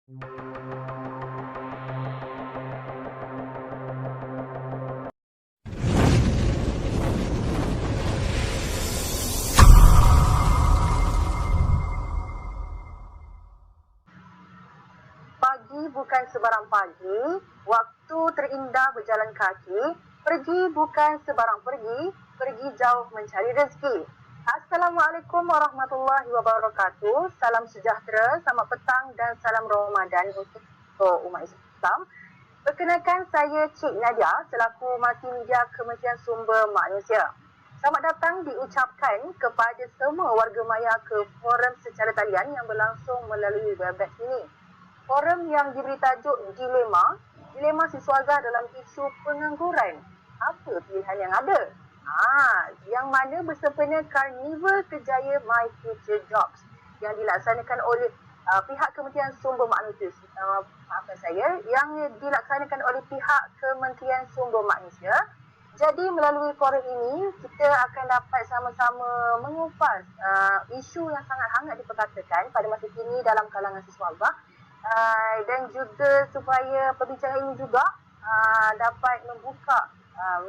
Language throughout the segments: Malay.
Pagi bukan sebarang pagi, waktu terindah berjalan kaki, pergi bukan sebarang pergi jauh mencari rezeki. Assalamualaikum warahmatullahi wabarakatuh. Salam sejahtera, selamat petang dan salam Ramadan untuk umat Islam. Perkenalkan, saya Cik Nadia selaku Multimedia Kementerian Sumber Manusia. Selamat datang diucapkan kepada semua warga maya ke forum secara talian yang berlangsung melalui Webex ini. Forum yang diberi tajuk Dilema Siswaga dalam isu pengangguran. Apa pilihan yang ada? Yang mana bersempena Karnival Kerjaya My Future Jobs yang dilaksanakan oleh pihak Kementerian Sumber Manusia. Yang dilaksanakan oleh pihak Kementerian Sumber Manusia. Jadi melalui forum ini, kita akan dapat sama-sama mengupas isu yang sangat hangat diperkatakan pada masa kini dalam kalangan siswaga. Dan juga supaya perbincangan ini juga dapat membuka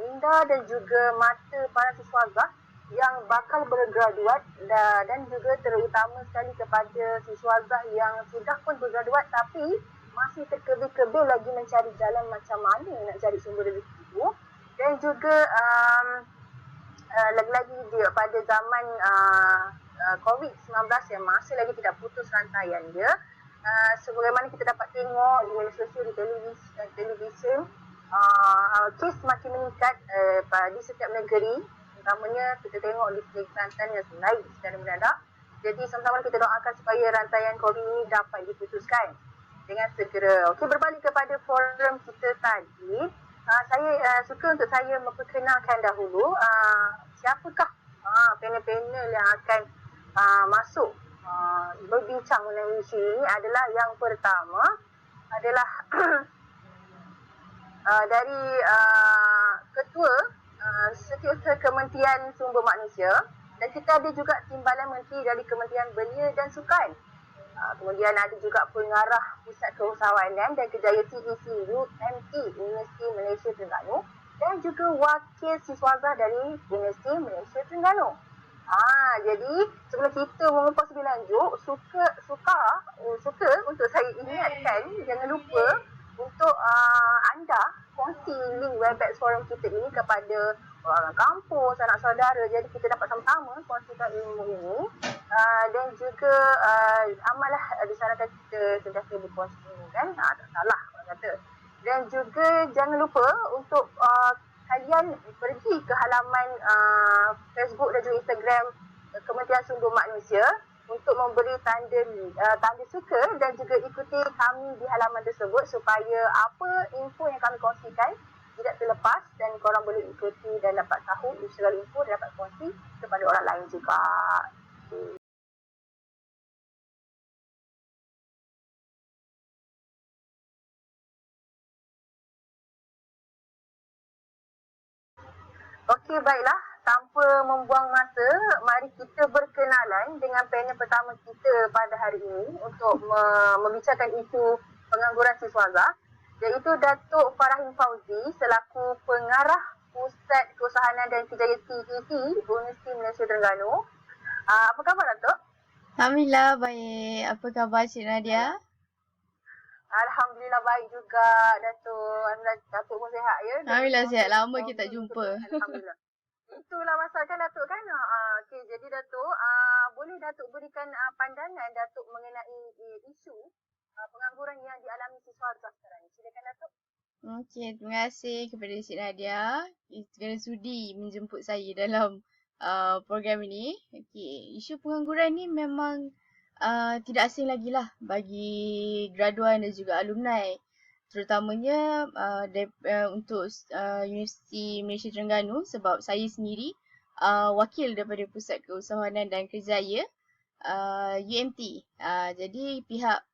minda dan juga mata para siswaga yang bakal bergraduat dan juga terutama sekali kepada siswaga yang sudah pun bergraduat tapi masih terkebil-kebil lagi mencari jalan macam mana nak cari sumber rezeki itu. Dan juga lagi-lagi pada zaman COVID-19 yang masih lagi tidak putus rantaian dia, sebagaimana kita dapat tengok di media sosial, di televisyen, kes makin meningkat di setiap negeri, terutamanya kita tengok di Kelantan yang naik secara mendadak. Jadi sama-sama kita doakan supaya rantaian COVID ini dapat diputuskan dengan segera. Okey, berbalik kepada forum kita tadi, saya suka untuk saya memperkenalkan dahulu siapakah panel-panel yang akan masuk berbincang mengenai isu ini. Adalah yang pertama adalah dari Ketua Setiausaha Kementerian Sumber Manusia, dan kita ada juga Timbalan Menteri dari Kementerian Belia dan Sukan. Kemudian ada juga Pengarah Pusat Keusahawanan dan Kerjaya TEC UMT Universiti Malaysia Terengganu, dan juga Wakil Siswaga dari Universiti Malaysia Terengganu. Jadi sebelum kita mengupas lebih lanjut, suka untuk saya ingatkan, jangan lupa untuk anda kongsi link Webex forum kita ini kepada orang kampus, anak saudara. Jadi kita dapat sama-sama kongsikan ilmu ini. Dan juga amalah disarankan kita sentiasa berkongsi ini kan, tak salah orang kata. Dan juga jangan lupa untuk kalian pergi ke halaman Facebook dan juga Instagram Kementerian Sumber Manusia untuk memberi tanda suka dan juga ikuti kami di halaman tersebut supaya apa info yang kami kongsikan tidak terlepas dan korang boleh ikuti dan dapat tahu segala info dan dapat kongsi kepada orang lain juga. Okey, baiklah. Tanpa membuang masa, mari kita berkenalan dengan panel pertama kita pada hari ini untuk membicarakan isu pengangguran siswaga, iaitu Datuk Farahim Fauzi selaku Pengarah Pusat Keusahanan dan Kerjaya TEC Universiti Malaysia Terengganu. Apa khabar, Datuk? Alhamdulillah baik. Apa khabar Cik Nadia? Alhamdulillah baik juga, Datuk. Alhamdulillah Datuk pun sihat ya. Alhamdulillah sihat. Lama kita tak jumpa. Alhamdulillah. Itulah masalah kan, Datuk kan. Okey, jadi Datuk, boleh Datuk berikan pandangan Datuk mengenai isu pengangguran yang dialami siswaga sekarang. Silakan, Datuk. Okey, terima kasih kepada Cik Nadia kerana sudi menjemput saya dalam program ini. Okey, isu pengangguran ni memang tidak asing lagi lah bagi graduan dan juga alumni. Terutamanya untuk Universiti Malaysia Terengganu, sebab saya sendiri wakil daripada Pusat Keusahawanan dan Kerjaya UMT. Jadi pihak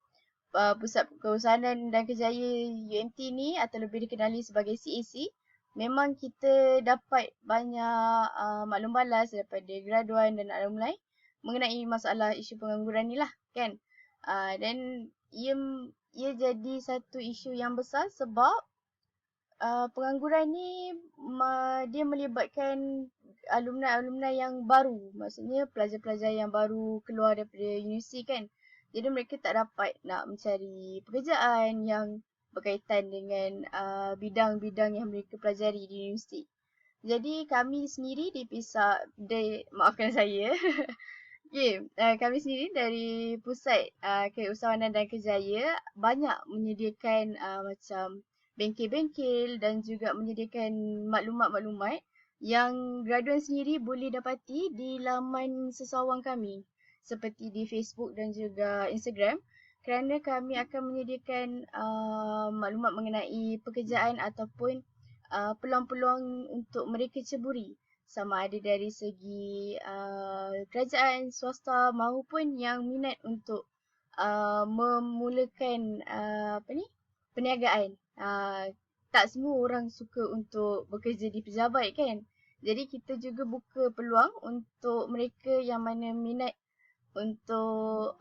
Pusat Keusahawanan dan Kerjaya UMT ni atau lebih dikenali sebagai CAC, memang kita dapat banyak maklum balas daripada graduan dan alumni mengenai masalah isu pengangguran ni lah kan. Dan ia jadi satu isu yang besar sebab pengangguran ni dia melibatkan alumni-alumni yang baru. Maksudnya pelajar-pelajar yang baru keluar daripada universiti kan. Jadi mereka tak dapat nak mencari pekerjaan yang berkaitan dengan bidang-bidang yang mereka pelajari di universiti. Jadi kami sendiri maafkan saya. Okay, kami sendiri dari Pusat Kewirausahanan dan Kerjaya banyak menyediakan macam bengkel-bengkel dan juga menyediakan maklumat-maklumat yang graduan sendiri boleh dapati di laman sesawang kami seperti di Facebook dan juga Instagram, kerana kami akan menyediakan maklumat mengenai pekerjaan ataupun peluang-peluang untuk mereka ceburi, sama ada dari segi kerajaan, swasta maupun yang minat untuk memulakan perniagaan. Tak semua orang suka untuk bekerja di pejabat kan. Jadi kita juga buka peluang untuk mereka yang mana minat untuk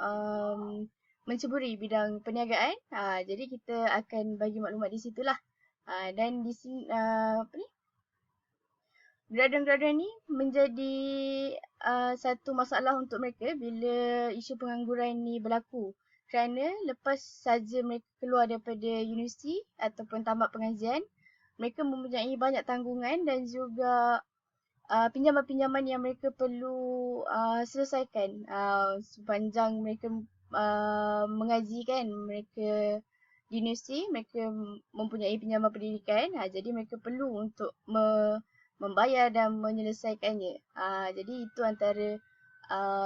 menceburi bidang perniagaan. Jadi kita akan bagi maklumat di situlah. Dan di sini graduan-graduan ni menjadi satu masalah untuk mereka bila isu pengangguran ni berlaku. Kerana lepas saja mereka keluar daripada universiti ataupun tamat pengajian, mereka mempunyai banyak tanggungan dan juga pinjaman-pinjaman yang mereka perlu selesaikan sepanjang mereka mengaji kan. Mereka di universiti, mereka mempunyai pinjaman pendidikan. Jadi mereka perlu untuk membayar dan menyelesaikannya. Jadi itu antara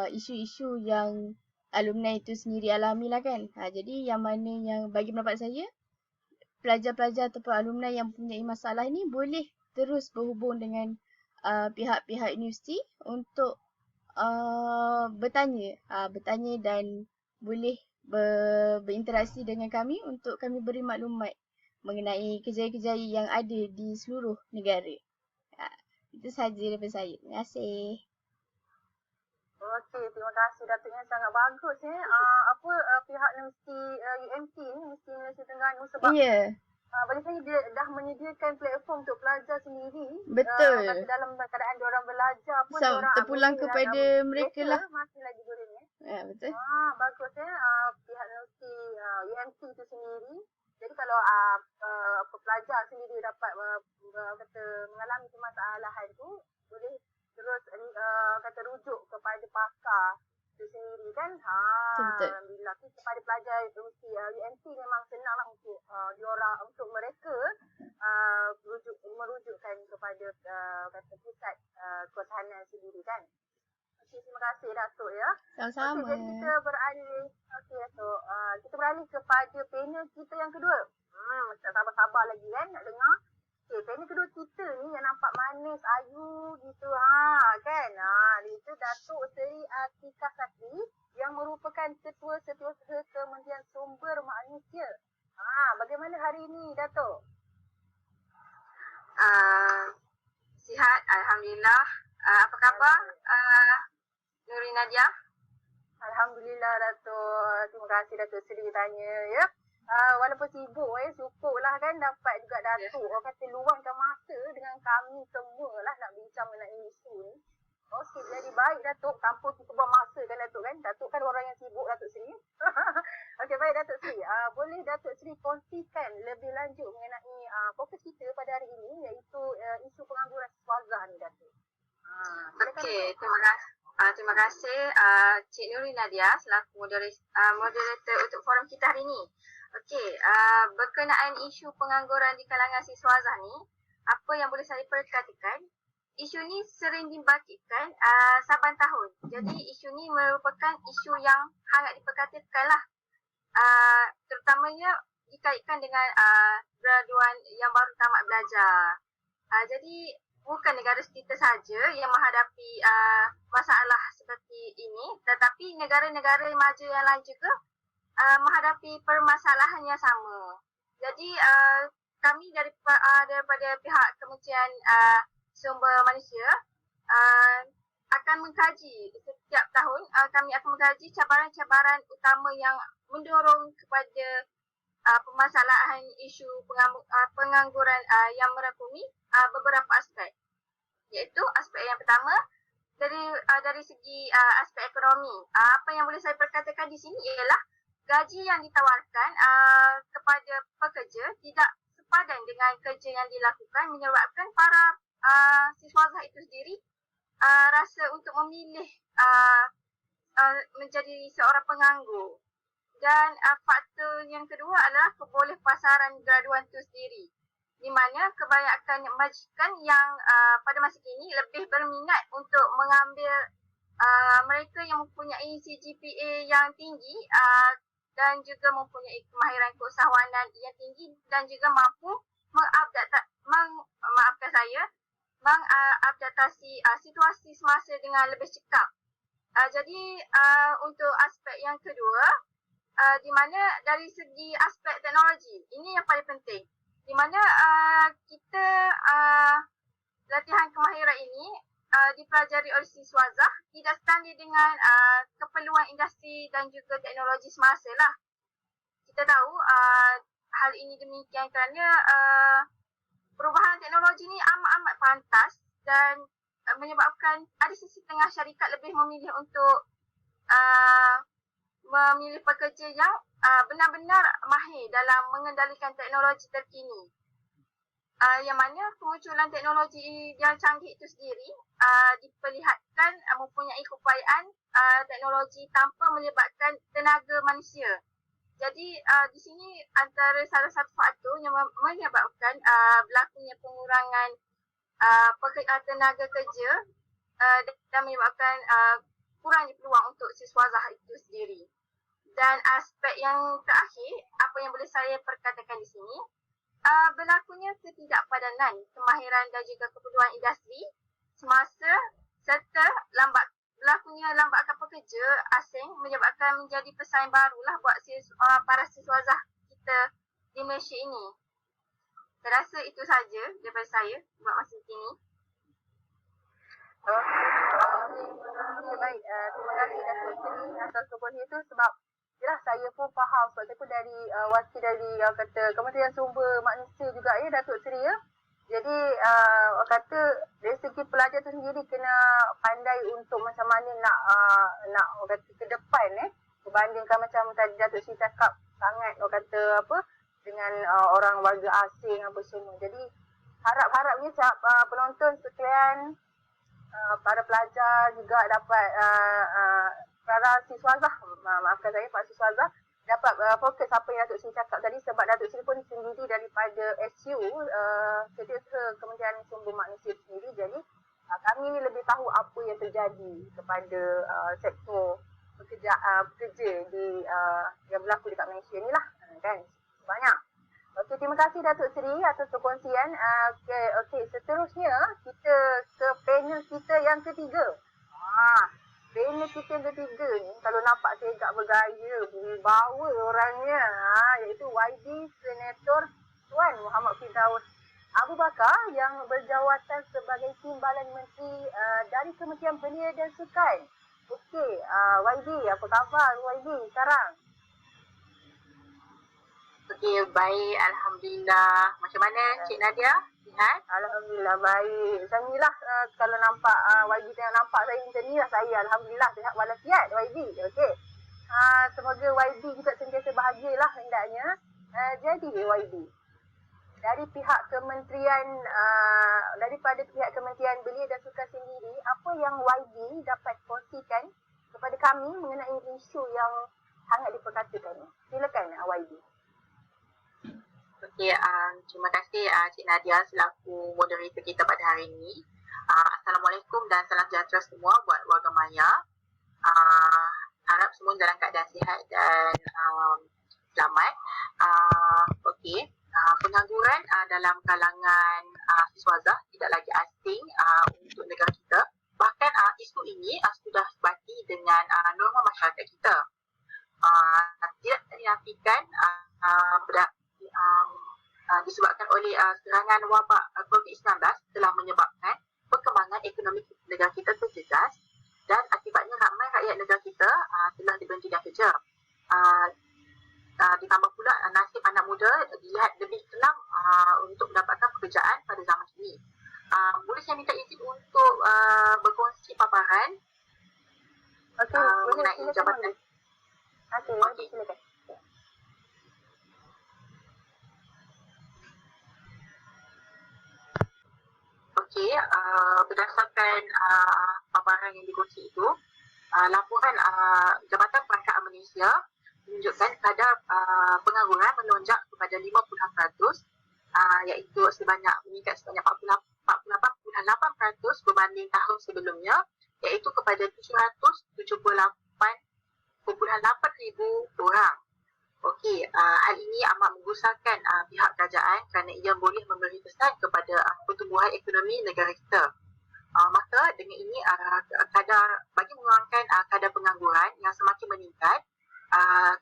isu-isu yang alumni itu sendiri alami lah kan. Jadi yang mana yang bagi pendapat saya, pelajar-pelajar ataupun alumni yang mempunyai masalah ni boleh terus berhubung dengan pihak-pihak universiti untuk bertanya dan boleh berinteraksi dengan kami untuk kami beri maklumat mengenai kerjaya-kerjaya yang ada di seluruh negara. Itu sahaja daripada saya. Terima kasih. Okey, terima kasih Datuk-nya, sangat bagus pihak Universiti UMT ni, Universiti Malaysia Terengganu, sebab bagi saya dia dah menyediakan platform untuk pelajar sendiri. Betul. Dalam keadaan diorang belajar pun diorang terpulang kepada mereka lah. Masih lagi boleh ni. Betul. Bagus pihak Universiti UMT tu sendiri. Jadi kalau pelajar sendiri dapat mengalami permasalahan tu, boleh terus rujuk kepada pakar itu sendiri kan. Alhamdulillah. Kepada pelajar Universiti UMT memang senanglah untuk untuk mereka merujukkan kepada pusat kewirausahanan sendiri kan. Okey, terima kasih Datuk ya. Sama-sama. Okey, jadi kita beralih. Okey Datuk. Kita beralih kepada panel kita yang kedua. Tak sabar-sabar lagi kan nak dengar. Okey, panel kedua kita ni yang nampak manis, ayu gitu kan. Itu Datuk Seri Atikah Sakri yang merupakan Ketua Setiausaha Kementerian Sumber Manusia. Bagaimana hari ini Datuk? Sihat, alhamdulillah. Apa khabar Nuri Nadia? Alhamdulillah Datuk. Terima kasih Datuk Seri tanya ya. Walaupun sibuk syukurlah kan dapat juga Datuk orang kata luangkan masa dengan kami semua lah nak bincang mengenai isu ni. Okey, jadi baik Datuk, tanpa kita buang masa kan Datuk kan. Datuk kan orang yang sibuk Datuk Seri. Okey, baik Datuk Seri. Boleh Datuk Seri kongsikan lebih lanjut mengenai fokus kita pada hari ini, iaitu isu pengangguran swasta ni Datuk. Okey, terima kasih Cik Nuri Nadia selaku moderator untuk forum kita hari ini. Okey, berkenaan isu pengangguran di kalangan siswa Azhar ni, apa yang boleh saya perkatakan, isu ni sering dibangkitkan saban tahun. Jadi isu ni merupakan isu yang hangat diperkatakan lah. Terutamanya dikaitkan dengan graduan yang baru tamat belajar. Jadi bukan negara kita saja yang menghadapi masalah seperti ini, tetapi negara-negara maju yang lain juga menghadapi permasalahan yang sama. Jadi kami daripada pihak Kementerian Sumber Manusia akan mengkaji setiap tahun, kami akan mengkaji cabaran-cabaran utama yang mendorong kepada permasalahan isu pengangguran yang merangkumi beberapa aspek. Iaitu aspek yang pertama dari segi aspek ekonomi. Apa yang boleh saya perkatakan di sini ialah gaji yang ditawarkan kepada pekerja tidak sepadan dengan kerja yang dilakukan, menyebabkan para siswazah itu sendiri rasa untuk memilih menjadi seorang penganggur. Dan faktor yang kedua adalah kebolehpasaran graduan itu sendiri, di mana kebanyakan majikan yang pada masa kini lebih berminat untuk mengambil mereka yang mempunyai CGPA yang tinggi dan juga mempunyai kemahiran keusahawanan yang tinggi dan juga mampu mengupdatasi situasi semasa dengan lebih cekap. Jadi untuk aspek yang kedua, di mana dari segi aspek teknologi, ini yang paling penting. Di mana kita latihan kemahiran ini dipelajari oleh siswazah tidak standard dengan keperluan industri dan juga teknologi semasa lah. Kita tahu hal ini demikian kerana perubahan teknologi ini amat-amat pantas dan menyebabkan ada sisi tengah syarikat lebih memilih untuk memilih pekerja yang benar-benar mahir dalam mengendalikan teknologi terkini. Yang mana kemunculan teknologi yang canggih itu sendiri diperlihatkan mempunyai keupayaan teknologi tanpa melibatkan tenaga manusia. Jadi di sini antara salah satu faktor yang menyebabkan berlakunya pengurangan tenaga kerja dan menyebabkan kurangnya peluang untuk siswazah itu sendiri. Dan aspek yang terakhir, apa yang boleh saya perkatakan di sini, berlakunya ketidakpadanan kemahiran dan juga keperluan industri semasa serta berlakunya lambatkan pekerja asing menyebabkan menjadi pesaing barulah buat para siswazah kita di Malaysia ini. Saya rasa itu saja daripada saya buat masa kini. Okey, baik. Terima kasih Datuk Seri atas sokongan itu sebab jelas saya pun faham sebab saya pun dari wakil dari kata Kementerian Sumber Manusia juga ya Datuk Seri ya. Jadi kata dari segi pelajar tu sendiri kena pandai untuk macam mana nak kata ke depan berbandingkan macam tadi Datuk Seri cakap sangat kata apa dengan orang warga asing apa semua. Jadi harapnya penonton sekalian para pelajar juga dapat para siswazah, maafkan saya Pak Siswazah, dapat fokus apa yang Datuk Seri cakap tadi sebab Datuk Seri pun sendiri daripada SU, Setiausaha Kementerian Sumber Manusia sendiri. Jadi kami ni lebih tahu apa yang terjadi kepada sektor pekerja di yang berlaku dekat Malaysia ni lah kan. Banyak. Okey, terima kasih Datuk Seri atas perkongsian. Okey, seterusnya kita ke panel kita yang ketiga. Panel kita yang ketiga ni kalau nampak saya agak bergaya, berwibawa orangnya, iaitu YB Senator Tuan Muhammad Firdaus Abu Bakar yang berjawatan sebagai Timbalan Menteri dari Kementerian Belia dan Sukan. Okey, YB, apa khabar YB sekarang? Okey, baik. Alhamdulillah. Macam mana Cik Nadia? Sihat? Alhamdulillah baik. Macam ni lah kalau nampak YB tengok nampak saya macam ni lah saya. Alhamdulillah sihat walafiat YB. Okey. Semoga YB juga sentiasa bahagialah hendaknya. Jadi YB, dari pihak kementerian daripada pihak Kementerian Belia dan Sukan sendiri, apa yang YB dapat kongsikan kepada kami mengenai isu yang sangat diperkatakan? Silakan YB. Okey, terima kasih Cik Nadia selaku moderator kita pada hari ini. Assalamualaikum dan salam sejahtera semua buat warga Maya. Harap semua dalam keadaan sihat dan selamat. Okey, pengangguran dalam kalangan siswazah tidak lagi asing untuk negara kita. Bahkan isu ini sudah sebati dengan norma masyarakat kita. Tidak dinafikan disebabkan oleh serangan wabak COVID-19 telah menyebabkan perkembangan ekonomi negara kita terjejas dan akibatnya ramai rakyat negara kita telah diberhentikan kerja. Ditambah pula nasib anak silakan. Okey, berdasarkan paparan yang dikongsi itu, laporan Jabatan Perangkaan Malaysia menunjukkan kadar pengangguran melonjak kepada 50%, iaitu meningkat sebanyak 48.8% berbanding tahun sebelumnya, iaitu kepada 778.8 ribu orang. Okey, hal ini amat menggusarkan pihak kerajaan kerana ia boleh memberi kesan kepada pertumbuhan ekonomi negara kita. Maka dengan ini bagi mengurangkan kadar pengangguran yang semakin meningkat,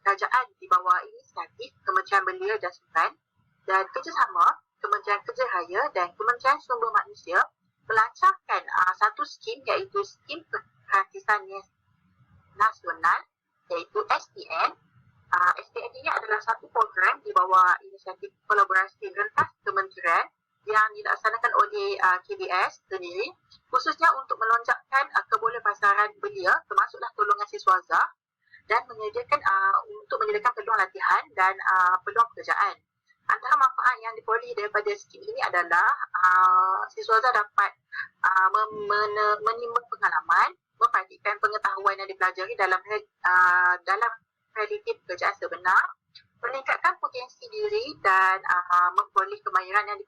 kerajaan di bawah inisiatif Kementerian Belia dan Sukan dan kerjasama Kementerian Kerja Raya dan Kementerian Sumber Manusia melancarkan satu skim, iaitu Skim Perkhasisan Nasional, iaitu SPN. SPN ini adalah satu program di bawah inisiatif kolaborasi rentas kementerian yang dilaksanakan oleh KBS sendiri, khususnya untuk melonjakkan kebolehpasaran belia, termasuklah golongan siswaza, dan untuk menyediakan peluang latihan dan peluang pekerjaan. Antara manfaat yang diperoleh daripada skim ini adalah siswaza dapat menimba pengalaman, mempraktikkan pengetahuan yang dipelajari dalam realiti pekerjaan sebenar, meningkatkan potensi diri dan memperoleh kemahiran yang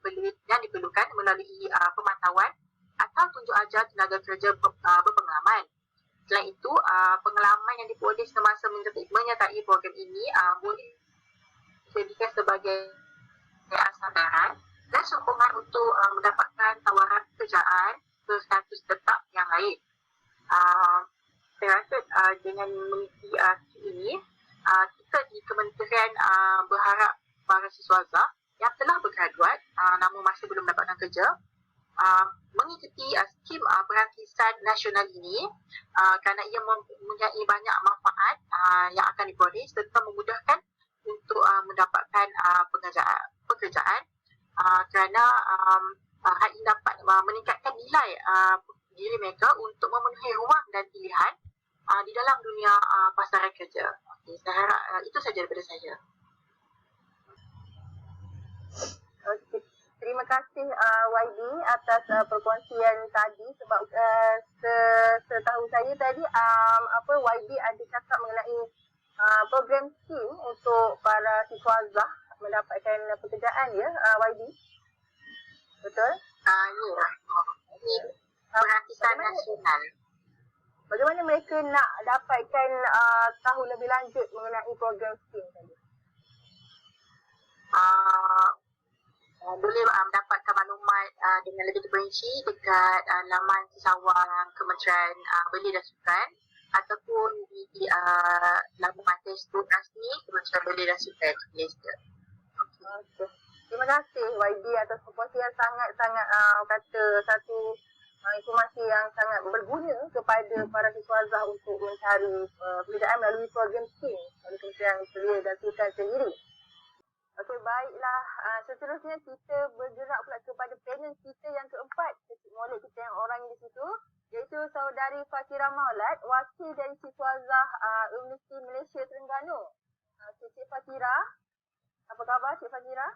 diperlukan melalui pemantauan atau tunjuk ajar tenaga kerja berpengalaman. Selain itu, pengalaman yang diperoleh semasa menyertai program ini boleh dijadikan sebagai sandaran dan sokongan untuk mendapatkan tawaran pekerjaan berstatus tetap yang lain. Saya rasa dengan mengikuti ini, kita di Kementerian berharap para siswaza yang telah bergraduat namun masih belum mendapatkan kerja mengikuti skim perkhasisan nasional ini kerana ia mempunyai banyak manfaat yang akan diperoleh serta memudahkan untuk mendapatkan pekerjaan kerana hal ini dapat meningkatkan nilai diri mereka untuk memenuhi ruang dan pilihan di dalam dunia pasaran kerja. Okay, saya harap itu saja daripada saya. Okay. Terima kasih YB atas perkongsian tadi sebab setahu saya tadi YB ada cakap mengenai program skim untuk para siswaza mendapatkan pekerjaan ya YB. Betul? Ya. Ini perkhasisan nasional. Bagaimana mereka nak dapatkan tahu lebih lanjut mengenai program skim tadi? Boleh mendapatkan maklumat dengan lebih terperinci dekat laman sesawang Kementerian Belia dan Sukan ataupun di laman Facebook rasmi Kementerian Belia dan Sukan Malaysia. Okay. Terima kasih YB atas perkongsian sangat-sangat kata satu informasi yang sangat berguna kepada para siswaza untuk mencari pekerjaan melalui program skim oleh Kementerian Belia dan Sukan sendiri. Okey, baiklah. Seterusnya kita bergerak pula kepada panel kita yang keempat. Kecik molek kita yang orang di situ, iaitu saudari Fakira Maulad, wakil dari siswaza Universiti Malaysia Terengganu. Cik Fakira, apa khabar Cik Fakira?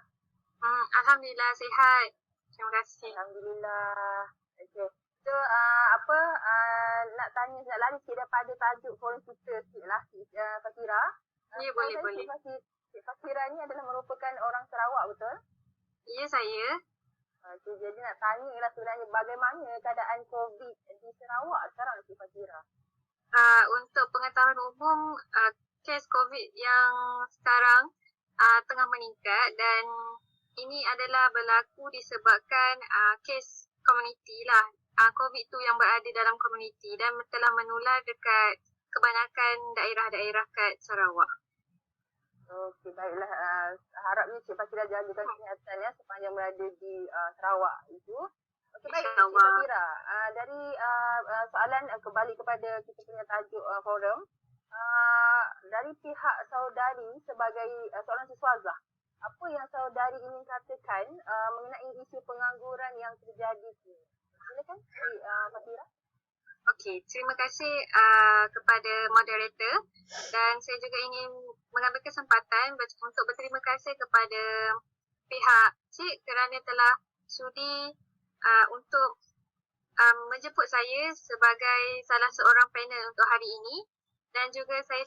Alhamdulillah sihat. Terima kasih. Alhamdulillah. Okey. So, nak tanya, nak lari sikit daripada tajuk forum kita sikit lah, Cik Fakira. Ya, boleh. Cik Fakira ni adalah merupakan orang Sarawak, betul? Ya, saya. Okey, jadi nak tanya lah sebenarnya bagaimana keadaan COVID di Sarawak sekarang, Cik Fakira? Untuk pengetahuan umum, kes COVID yang sekarang tengah meningkat dan ini adalah berlaku disebabkan kes komuniti lah. COVID tu yang berada dalam komuniti dan telah menular dekat kebanyakan daerah-daerah kat Sarawak. Okey, baiklah. Harapnya Cik Fakira jagakan kesehatannya sepanjang berada di Sarawak itu. Okey, baik Cik Fakira. Dari soalan kembali kepada kita punya tajuk forum. Dari pihak saudari sebagai seorang siswaza, apa yang saudari ingin katakan mengenai isu pengangguran yang terjadi ini? Silakan Cik Fakira. Okey, terima kasih kepada moderator dan saya juga ingin mengambil kesempatan untuk berterima kasih kepada pihak Cik kerana telah sudi untuk menjemput saya sebagai salah seorang panel untuk hari ini, dan juga saya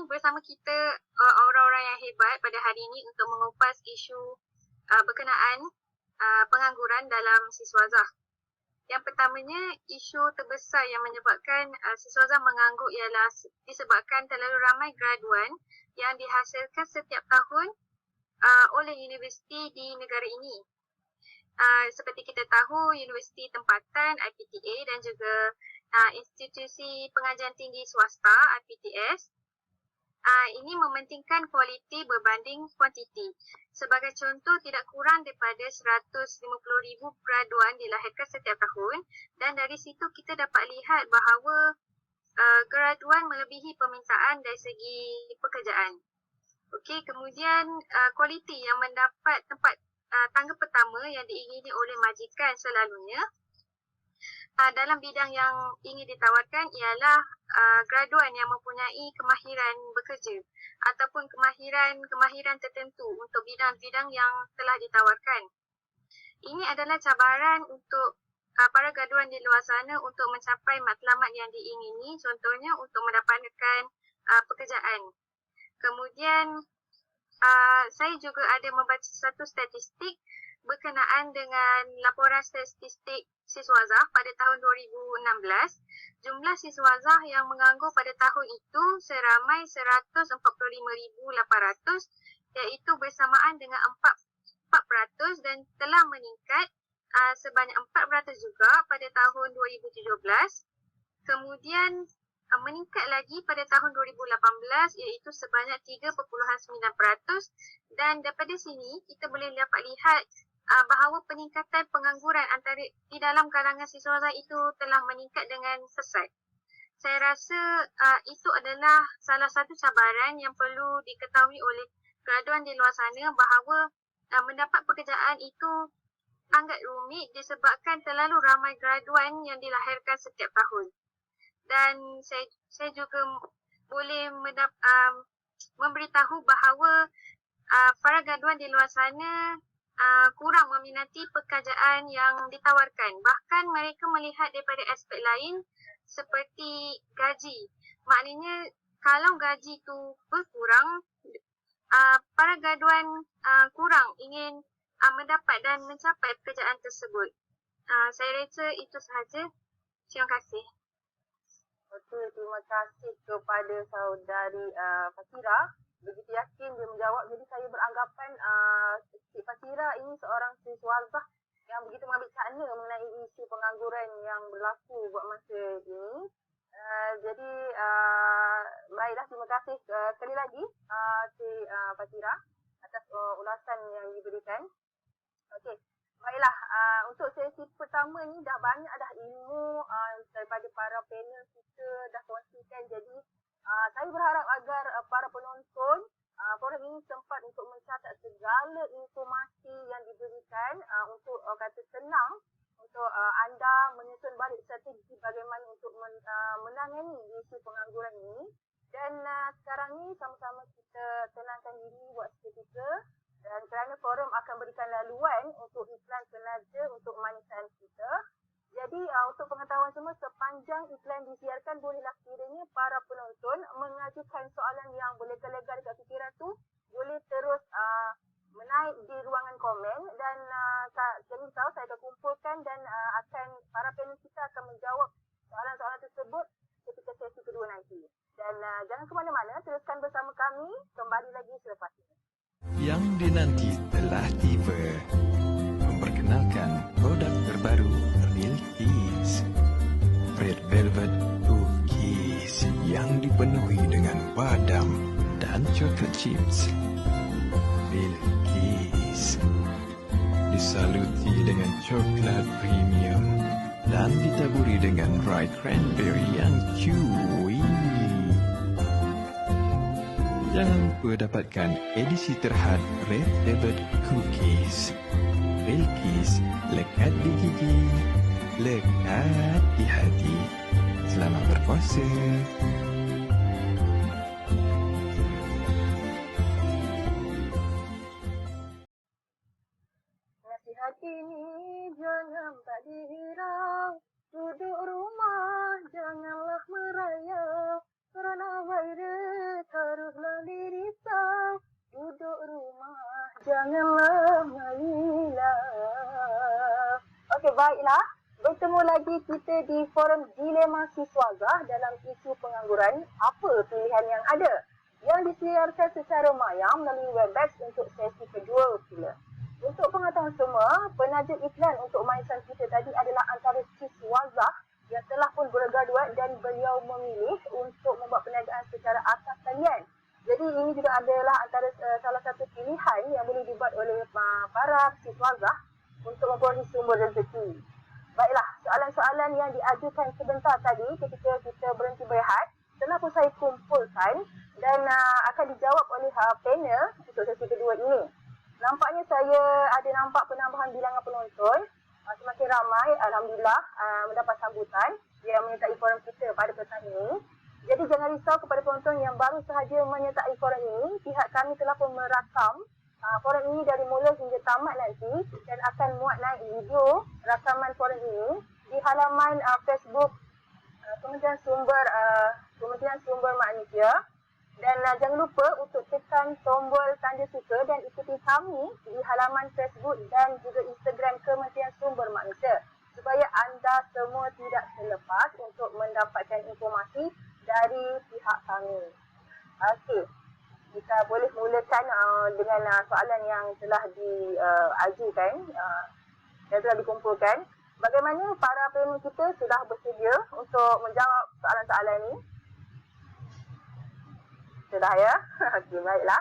bersama kita orang-orang yang hebat pada hari ini untuk mengupas isu berkenaan pengangguran dalam siswazah. Yang pertamanya, isu terbesar yang menyebabkan siswazah mengangguk ialah disebabkan terlalu ramai graduan yang dihasilkan setiap tahun oleh universiti di negara ini. Seperti kita tahu, universiti tempatan IPTA dan juga institusi pengajian tinggi swasta IPTS ini mementingkan kualiti berbanding kuantiti. Sebagai contoh, tidak kurang daripada 150,000 graduan dilahirkan setiap tahun, dan dari situ kita dapat lihat bahawa graduan melebihi permintaan dari segi pekerjaan. Okey, kemudian kualiti yang mendapat tempat tangga pertama yang diingini oleh majikan selalunya dalam bidang yang ingin ditawarkan ialah graduan yang mempunyai kemahiran bekerja ataupun kemahiran tertentu untuk bidang-bidang yang telah ditawarkan. Ini adalah cabaran untuk para graduan di luar sana untuk mencapai matlamat yang diingini, contohnya untuk mendapatkan pekerjaan. Kemudian saya juga ada membaca satu statistik berkenaan dengan laporan statistik siswazah pada tahun 2016. Jumlah siswazah yang menganggur pada tahun itu seramai 145,800, iaitu bersamaan dengan 4% dan telah meningkat sebanyak 4% juga pada tahun 2017. Kemudian meningkat lagi pada tahun 2018 iaitu sebanyak 3.9%, dan daripada sini kita boleh dapat lihat bahawa peningkatan pengangguran antara di dalam kalangan siswazah itu telah meningkat dengan pesat. Saya rasa itu adalah salah satu cabaran yang perlu diketahui oleh graduan di luar sana, bahawa mendapat pekerjaan itu sangat rumit disebabkan terlalu ramai graduan yang dilahirkan setiap tahun. Dan saya juga boleh memberitahu bahawa para graduan di luar sana kurang meminati pekerjaan yang ditawarkan. Bahkan mereka melihat daripada aspek lain seperti gaji. Maknanya kalau gaji itu berkurang, para graduan kurang ingin mendapat dan mencapai pekerjaan tersebut. Saya rasa itu sahaja. Terima kasih. Okey, terima kasih kepada saudari Fatira. Begitu yakin dia menjawab. Jadi saya beranggapan Cik Fatira ini seorang siswazah yang begitu mengambil cakna mengenai isu pengangguran yang berlaku buat masa ini. Jadi baiklah, terima kasih sekali lagi Cik Fatira atas ulasan yang diberikan. Okey. Baiklah, untuk sesi pertama ni dah banyak dah ilmu daripada para panel kita dah kongsikan. Jadi saya berharap agar para penonton forum ini sempat untuk mencatat segala informasi yang diberikan untuk kata senang untuk anda menyusun balik strategi bagaimana untuk menangani isu pengangguran ini. Dan sekarang ni sama-sama kita tenangkan diri buat seketika. Dan kerana forum akan berikan laluan untuk iklan penaja untuk manisan kita. Jadi untuk pengetahuan semua, sepanjang iklan disiarkan, bolehlah kiranya para penonton mengajukan soalan yang boleh lega dekat fikiran tu, boleh terus menaik di ruangan komen, dan jadi tahu saya akan kumpulkan dan akan para panel kita akan menjawab soalan-soalan tersebut ketika sesi kedua nanti. Dan jangan ke mana-mana, teruskan bersama kami, kembali lagi selepas ini. Yang dinanti telah tiba, memperkenalkan produk terbaru Real Kiss, Red Velvet Cookies yang dipenuhi dengan badam dan coklat chips. Real Kiss disaluti dengan coklat premium dan ditaburi dengan dry cranberry yang chewy. Jangan lupa dapatkan edisi terhad Red Velvet Cookies. Real Kiss, lekat di gigi, lekat di hati. Selamat berpuasa. ini jangan tak dihirau. Duduk rumah janganlah merayau. Coronavirus haruslah dirisau. Duduk rumah janganlah melilau. Okey, baiklah. Bertemu lagi kita di forum Dilema Siswazah dalam isu pengangguran. Apa pilihan yang ada? Yang disiarkan secara maya melalui Webex untuk sesi kedua pula. Untuk pengetahuan semua, penaja iklan untuk maisan kita tadi adalah antara Siswazah yang telah pun bergraduat dan beliau memilih untuk membuat perniagaan secara atas talian. Jadi ini juga adalah antara salah satu pilihan yang boleh dibuat oleh para Siswazah untuk memperoleh sumber rezeki. Baiklah, soalan-soalan yang diajukan sebentar tadi ketika kita berhenti berehat telah pun saya kumpulkan dan akan dijawab oleh panel untuk sesi kedua ini. Nampaknya saya ada nampak penambahan bilangan penonton. Semakin ramai, Alhamdulillah, mendapat sambutan yang menyertai forum kita pada petang ini. Jadi jangan risau kepada penonton yang baru sahaja menyertai forum ini. Pihak kami telah pun merakam forum ini dari mula hingga tamat nanti dan akan muat naik video rakaman forum ini di halaman Facebook Kementerian Sumber Manusia. Dan jangan lupa untuk tekan tombol tanda suka dan ikuti kami di halaman Facebook dan juga Instagram Kementerian Sumber Manusia supaya anda semua tidak terlepas untuk mendapatkan informasi dari pihak kami. Okey, kita boleh mulakan dengan soalan yang telah diajukan dan telah dikumpulkan. Bagaimana para panel kita sudah bersedia untuk menjawab soalan-soalan ini? Sudah ya? Okey, baiklah.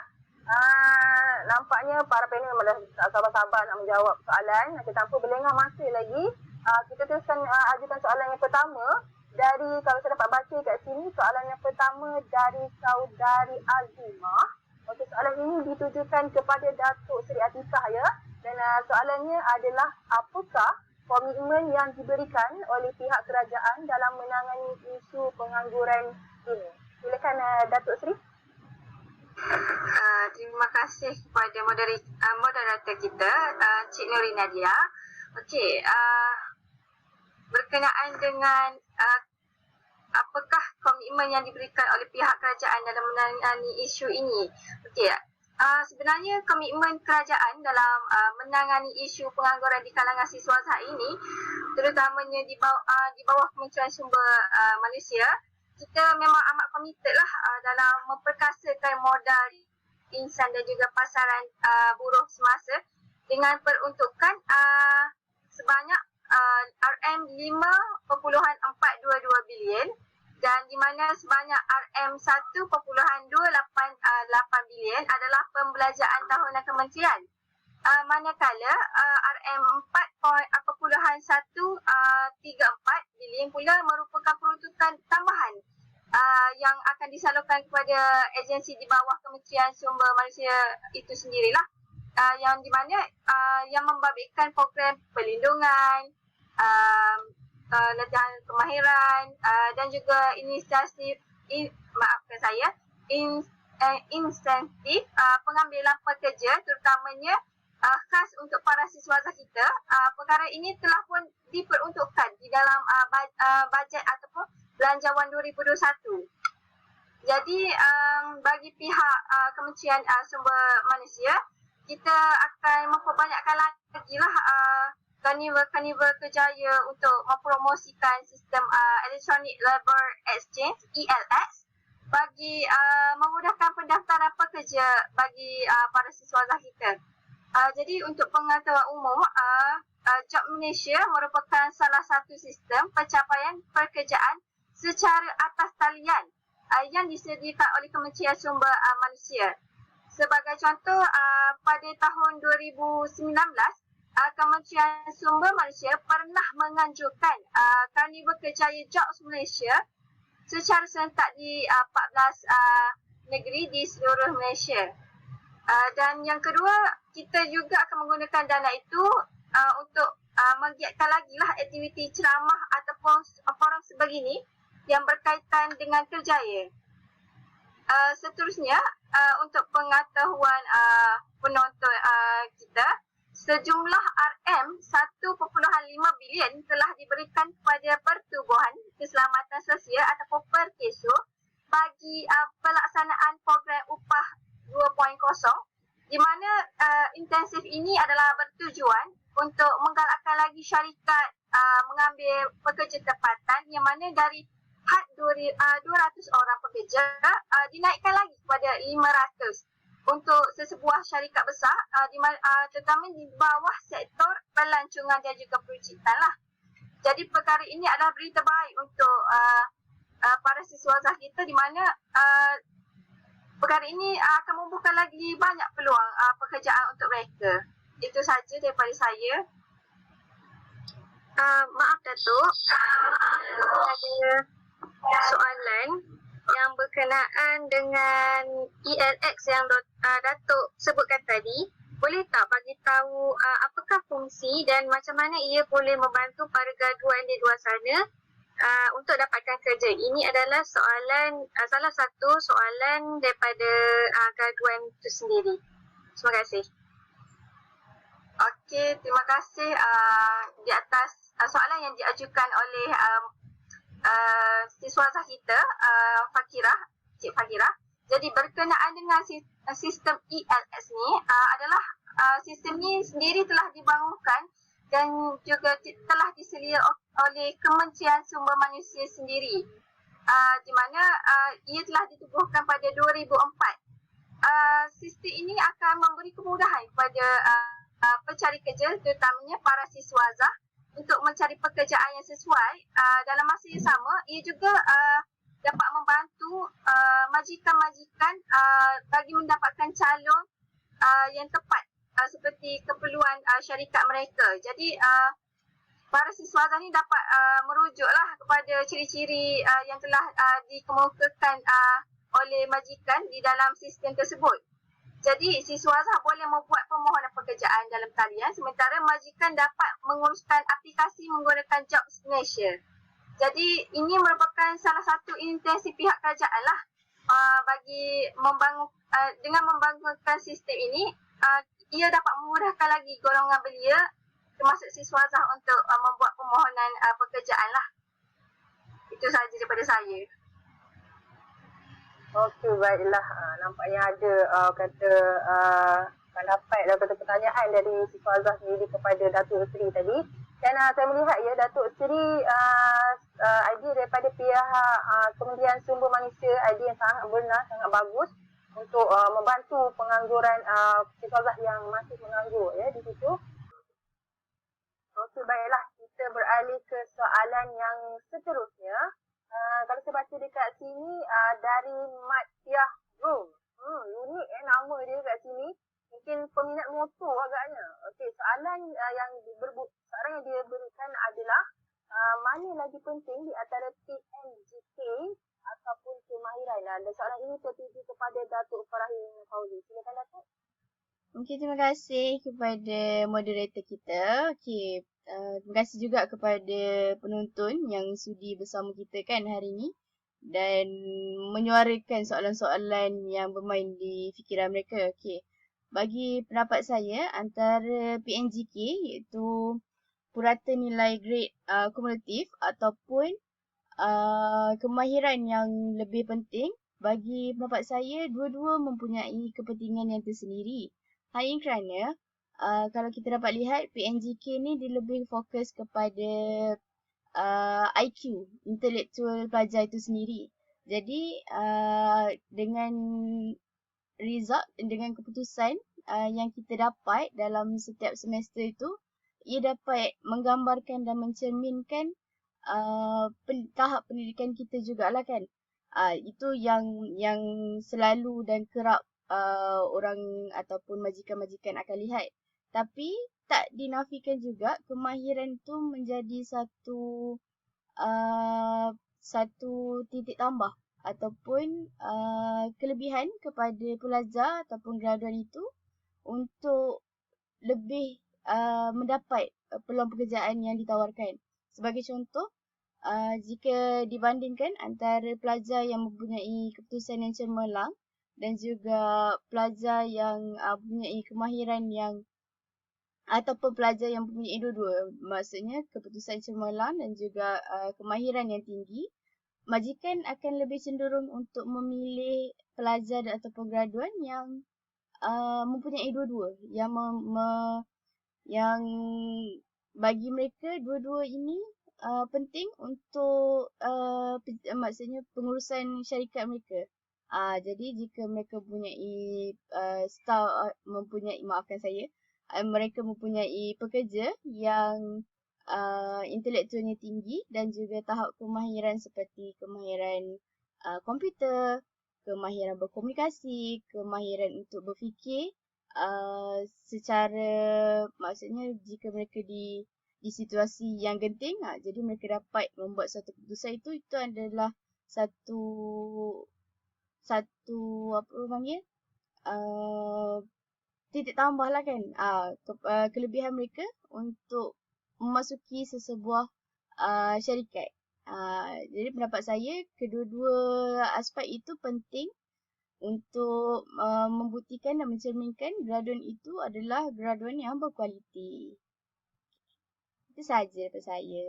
Nampaknya para panel tak sabar-sabar nak menjawab soalan. Tanpa berlengah masa lagi, kita teruskan ajukan soalan yang pertama dari, kalau saya dapat baca kat sini, soalan yang pertama dari saudari Azimah. Okey, soalan ini ditujukan kepada Datuk Seri Atikah ya. Dan soalannya adalah, apakah komitmen yang diberikan oleh pihak kerajaan dalam menangani isu pengangguran ini? Silakan Datuk Seri. Terima kasih kepada moderator kita, Cik Nuri Nadia. Okey, berkenaan dengan apakah komitmen yang diberikan oleh pihak kerajaan dalam menangani isu ini. Okey, sebenarnya komitmen kerajaan dalam menangani isu pengangguran di kalangan siswazah ini, terutamanya di bawah Kementerian Sumber Manusia, kita memang amat komited lah dalam memperkasakan modal insan dan juga pasaran buruh semasa dengan peruntukan sebanyak RM5.422 bilion dan di mana sebanyak RM1.288 bilion adalah pembelanjaan tahunan kementerian. Manakala RM4.134 bilion pula merupakan peruntukan tambahan yang akan disalurkan kepada agensi di bawah Kementerian Sumber Manusia itu sendirilah, yang di mana yang membabitkan program perlindungan, latihan kemahiran dan juga insentif insentif pengambilan pekerja, terutamanya khas untuk para siswazah kita. Perkara ini telah pun diperuntukkan di dalam bajet ataupun belanjawan 2021. Jadi bagi pihak Kementerian Sumber Manusia, kita akan memperbanyakkan lagi lah karnival kerjaya untuk mempromosikan sistem Electronic Labour Exchange (ELX) bagi memudahkan pendaftaran pekerja bagi para siswazah kita. Jadi untuk pengetahuan umum, Job Malaysia merupakan salah satu sistem pencapaian pekerjaan secara atas talian yang disediakan oleh Kementerian Sumber Manusia. Sebagai contoh, pada tahun 2019, Kementerian Sumber Manusia pernah menganjurkan Karnival Kerjaya Jobs Malaysia secara serentak di 14 negeri di seluruh Malaysia. Dan yang kedua, kita juga akan menggunakan dana itu untuk menggiatkan lagi lah aktiviti ceramah ataupun forum sebegini yang berkaitan dengan kerjaya. Seterusnya, untuk pengetahuan penonton kita, sejumlah RM di mana intensif ini adalah bertujuan untuk menggalakkan lagi syarikat mengambil pekerja tempatan yang mana dari had 200 orang pekerja dinaikkan lagi kepada 500 untuk sesebuah syarikat besar terutama di bawah sektor pelancongan dan juga peruncitan lah. Jadi perkara ini adalah berita baik untuk para siswazah kita di mana perkara ini akan membuka lagi banyak peluang pekerjaan untuk mereka. Itu saja daripada saya. Maaf Datuk, ada soalan yang berkenaan dengan ELX yang Datuk sebutkan tadi. Boleh tak bagi tahu apakah fungsi dan macam mana ia boleh membantu para graduan di luar sana untuk dapatkan kerja? Ini adalah soalan, salah satu soalan daripada graduan itu sendiri. Terima kasih. Okey, terima kasih di atas soalan yang diajukan oleh siswazah kita, Cik Fakirah. Jadi berkenaan dengan sistem ELS ni adalah sistem ni sendiri telah dibangunkan dan juga telah diselia oleh Kementerian Sumber Manusia sendiri, di mana ia telah ditubuhkan pada 2004. Sistem ini akan memberi kemudahan kepada pencari kerja, terutamanya para siswazah, untuk mencari pekerjaan yang sesuai. Dalam masa yang sama, ia juga dapat membantu majikan-majikan bagi mendapatkan calon yang tepat seperti keperluan syarikat mereka. Jadi para siswazah ni dapat merujuklah kepada ciri-ciri yang telah dikemukakan oleh majikan di dalam sistem tersebut. Jadi siswazah boleh membuat permohonan pekerjaan dalam talian sementara majikan dapat menguruskan aplikasi menggunakan Jobs Malaysia. Jadi ini merupakan salah satu intensi pihak kerajaan lah bagi dengan membangunkan sistem ini, ia dapat memudahkan lagi golongan belia termasuk siswazah untuk membuat permohonan pekerjaan lah. Itu sahaja daripada saya. Okey, baiklah. Nampaknya ada pendapat daripada pertanyaan dari siswazah sendiri kepada Datuk Seri tadi. Dan saya melihat ya Datuk Seri idea daripada pihak Kementerian Sumber Manusia, idea yang sangat benar, sangat bagus untuk membantu pengangguran siswazah yang masih menganggur ya di situ. Okey, baiklah, kita beralih ke soalan yang seterusnya. Kalau saya baca dekat sini dari Matiah Room. Unik nama dia dekat sini. Mungkin peminat motor agaknya. Okey, soalan yang dia berikan adalah mana lagi penting di antara PMGK ataupun kemahiran. Dan soalan ini tertuju kepada Datuk Farahim Fauzi. Silakan Datuk. Okey, terima kasih kepada moderator kita. Okey, terima kasih juga kepada penonton yang sudi bersama kita kan hari ini dan menyuarakan soalan-soalan yang bermain di fikiran mereka. Okey. Bagi pendapat saya, antara PNGK iaitu purata nilai grade kumulatif ataupun kemahiran yang lebih penting, bagi pendapat saya dua-dua mempunyai kepentingan yang tersendiri. Hal ini kerana kalau kita dapat lihat PNGK ni dia lebih fokus kepada IQ, intelektual pelajar itu sendiri. Jadi dengan result, dengan keputusan yang kita dapat dalam setiap semester itu, ia dapat menggambarkan dan mencerminkan tahap pendidikan kita jugalah kan. Itu yang selalu dan kerap orang ataupun majikan-majikan akan lihat. Tapi tak dinafikan juga kemahiran tu menjadi satu titik tambah ataupun kelebihan kepada pelajar ataupun graduan itu untuk lebih mendapat peluang pekerjaan yang ditawarkan. Sebagai contoh, jika dibandingkan antara pelajar yang mempunyai keputusan yang cemerlang dan juga pelajar yang mempunyai kemahiran yang ataupun pelajar yang mempunyai dua-dua, maksudnya keputusan cemerlang dan juga kemahiran yang tinggi, majikan akan lebih cenderung untuk memilih pelajar ataupun graduan yang mempunyai dua-dua yang bagi mereka dua-dua ini penting untuk maksudnya pengurusan syarikat mereka. Jadi jika mereka mempunyai mereka mempunyai pekerja yang intelektualnya tinggi dan juga tahap kemahiran seperti kemahiran komputer, kemahiran berkomunikasi, kemahiran untuk berfikir secara maksudnya jika mereka di situasi yang genting, jadi mereka dapat membuat satu keputusan itu adalah satu apa orang panggil titik tambah lah kan, kelebihan mereka untuk memasuki sesebuah syarikat. Jadi pendapat saya kedua-dua aspek itu penting untuk membuktikan dan mencerminkan graduan itu adalah graduan yang berkualiti. Itu sahaja daripada saya.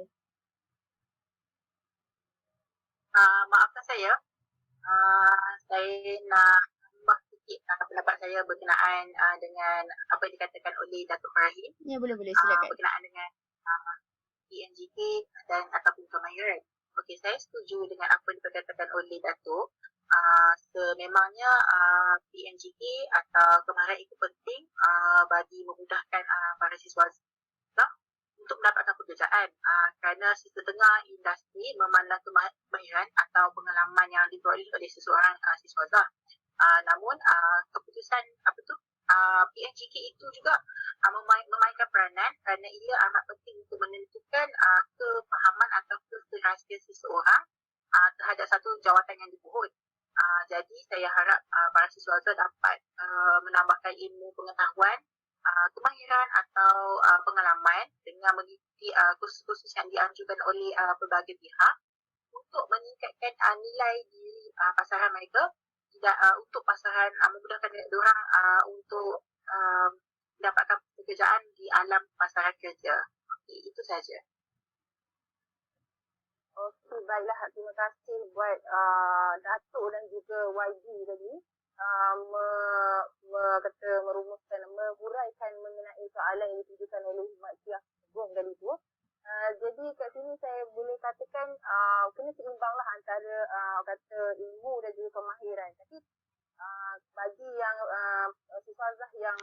Maafkan saya. Saya nak tambah sikit pendapat saya berkenaan dengan apa yang dikatakan oleh Datuk Farahim. Ya, boleh silakan. Berkenaan dengan PNGK dan ataupun kemahiran. Okey, saya setuju dengan apa yang dikatakan oleh Datuk. Sememangnya PNGK atau kemahiran itu penting bagi memudahkan para siswa untuk mendapatkan pekerjaan kerana setengah industri memandang kemahiran atau pengalaman yang diperoleh oleh seseorang siswazah. Namun keputusan PNGK itu juga memainkan peranan kerana ia amat penting untuk menentukan kefahaman atau keserasian seseorang terhadap satu jawatan yang dipohon. Jadi saya harap para siswazah dapat menambahkan ilmu pengetahuan, kemahiran atau pengalaman dengan mengikuti kursus-kursus yang dianjurkan oleh pelbagai pihak untuk meningkatkan nilai diri pasaran mereka untuk pasaran memudahkan diorang untuk mendapatkan pekerjaan di alam pasaran kerja. Okey, itu saja. Okey, baiklah. Terima kasih buat Datuk dan juga YB tadi menguraikan mengenai soalan yang ditujukan oleh Mak Syah Agung tadi tu. Jadi kat sini saya boleh katakan kena seimbanglah antara kata ilmu dan juga kemahiran. Tapi bagi yang siswazah yang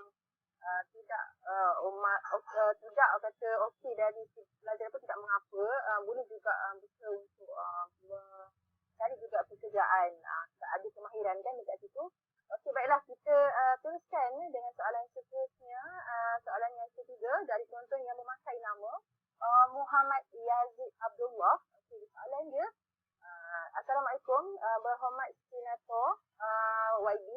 tidak kata okey dari belajar pun tidak mengapa, boleh juga bisa untuk cari juga pekerjaan. Ada kemahiran kan dekat situ. Okey, baiklah, kita teruskan dengan soalan seterusnya. Soalan yang ketiga dari penonton yang memakai nama Muhammad Yazid Abdullah. Okey, soalan dia, Assalamualaikum, berhormat Senator YB.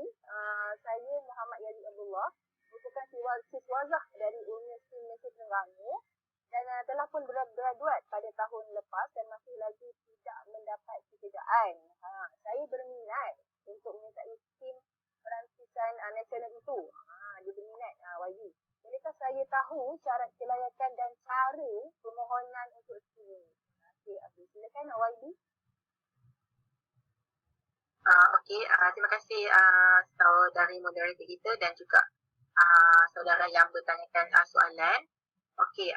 Saya Muhammad Yazid Abdullah, merupakan siswazah dari Universiti Malaysia Terengganu dan telah pun bergraduat pada tahun lepas dan masih lagi tidak mendapat pekerjaan. Saya berminat untuk menyertai skim perantisan nasional itu. Dia berminat YB. Bolehkah saya tahu syarat kelayakan dan cara permohonan untuk skim ini? Okey, silakan YB. Okey, terima kasih saudari moderator kita dan juga saudara yang bertanyakan soalan. Okey,